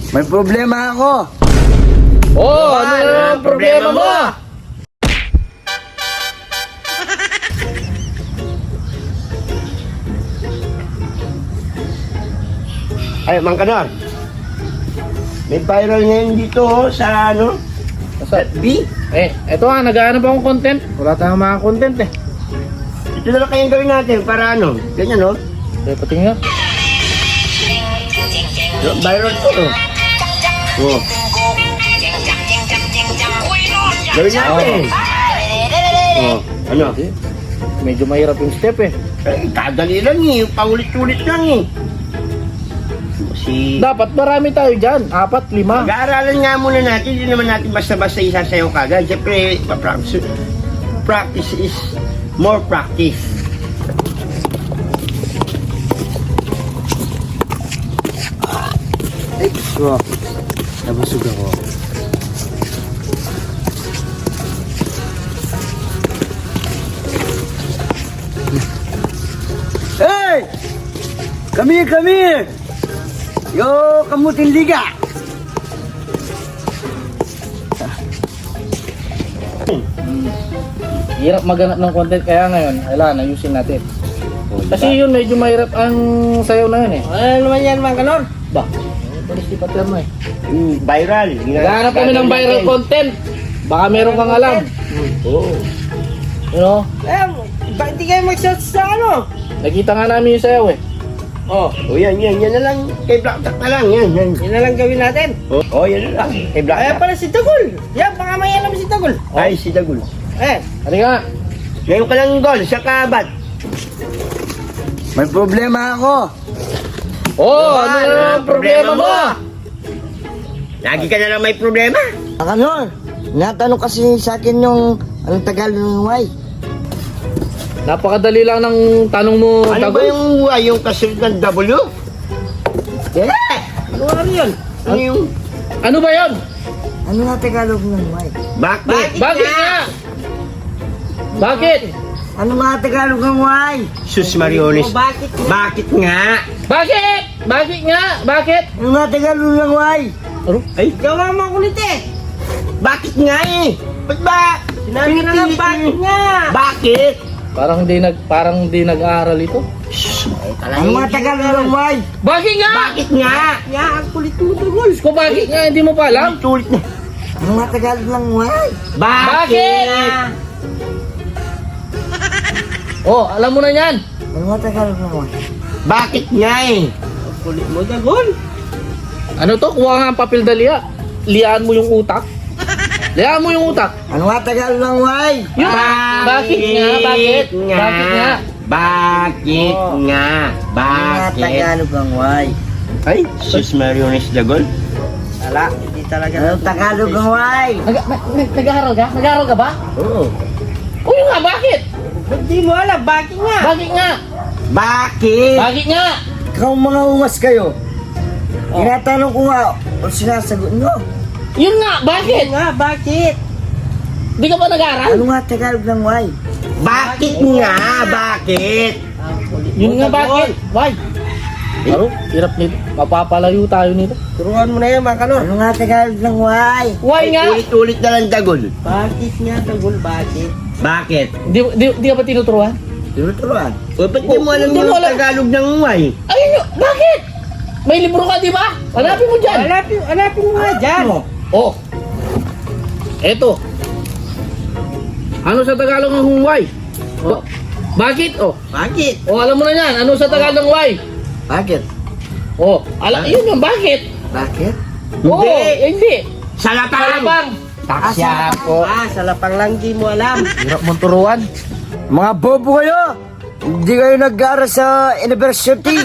May problema ako. Oh, ano yung problema mo? Ay, Mang Kanor. May viral ngayon dito sa ano? Sa B. eto nga, naghahanap akong content. Wala tayong mga content eh. Ito na lang kayong gawin natin para ano? Ganyan, no? Pati nga. Viral to, no? Oh. Gawin natin. Oh. Ano? Medyo mahirap yung step eh. Kadali lang eh. Paulit-ulit lang eh. Dapat marami tayo dyan. 4, 5. Mag-aaralan nga muna natin. Hindi naman natin basta-basta isasayaw kagad. Siyempre, practice is more practice. Ay, bro. Nabusog ako. Hey! Come here, come here! Yo, kamuting liga! Hirap maghanap ng content kaya ngayon, kailangan ayusin natin. Kasi yun, medyo mahirap ang sayaw na yun eh. Ano naman yan, Mang Kanor? Ba? Palis di pater mo eh. Viral. Naghahanap kami ng viral content. Baka meron kang alam. Oo. You know? Bakit di kayo mag-search sa ano? Nakita nga namin yung sayaw eh. Oh, yan na lang. Kay Black Duck na lang, yan. Yan na lang gawin natin. Oh, yan na lang. Kay Black Ayan Duck. pala si Tagul. Yan, baka may alam si Tagul. Ay, si Dagul. Halika. Ngayon ka lang gol, sa kabat. May problema ako. Oh, ano yung problema mo? Lagi ka na lang may problema. Ano? Natanong kasi sa akin yung anong Tagalog ng Y. Napakadali lang ng tanong mo, Ano ba Tagol. yung kasunod ng W? Yeah! Ano nga yun? Ano yung... Ano ba yun? Ano nga Tagalog ng Y? Bakit? Bakit nga? Bakit? Ano nga Tagalog ng Y? Sus Mariones. Bakit? Bakit nga? Bakit? Bakit nga? Bakit? Ano nga Tagalog ng Y? Ano? Ay, Gawa mo kulit eh. bakit nga eh? Ba't ba? Sinabi na lang bakit nga. Bakit? Parang di nag-aaral ito. Ano nga Tagalog ng Y? Bakit nga? Bakit nga? Ya, ang kulit mo Tagul. Kung bakit nga hindi mo pa alam? Tulit na. Ano nga Tagalog ng Y? Bakit? Oh, alam mo na yan. Ano nga Tagalog ng Y? Bakit nga eh? Kulit mo Tagul. Ano to? Kuha nga ang papel dalia. Liaan mo yung utak. Liaan mo yung utak. Ano nga Tagalog ng Y? Yung, bakit nga? Bakit? Bakit nga? Bakit Oh. nga? Ano nga Bakit? Tagalog ng Y? Ay, sus Mariones Dagol. Wala, hindi talaga. Ano Tagalog ng Y? Nag-aaral ka? Nag-aaral ka ba? Oo. O yun nga, bakit? Hindi mo alam, bakit nga? Bakit nga? Bakit? Bakit nga? Ikaw mga ungas kayo. Tinatanong ko nga o sinasagot nyo. Yun nga, bakit? Nga, bakit? Di ka ba nag-aaral? Ano nga Tagalog ng Y? Bakit nga? Bakit? Ang kulit mo Yun nga, Tagul. bakit? Why? Aro, hirap nito. Mapapalayo tayo nito. Turuan mo na yan, Mang Kanor. Ano nga Tagalog ng Y? Why nga? Ulit-ulit na lang Dagol. Bakit nga Tagul, bakit? Bakit? Di ka ba tinuturuan? Tinuturuan. O, ba't di mo alam Hindi yung mo alam. Tagalog ng Y? Ayun yun, bakit? May libro ka, di ba? Hanapin mo dyan. Hanapin mo nga dyan. Oh. Eto. Ano sa Tagalog ng huway? Oh. Bakit? Oh. Bakit? Oh, alam mo na yan. Ano sa Tagalog ng huway? Bakit? Oh, yun yung bakit? Bakit? Oo, Hindi. hindi. Salapang! Salapang. Taksya po. Sa lapang lang di mo alam. Hirap mong turuan. Mga bobo kayo! Hindi kayo nag-aaral sa university!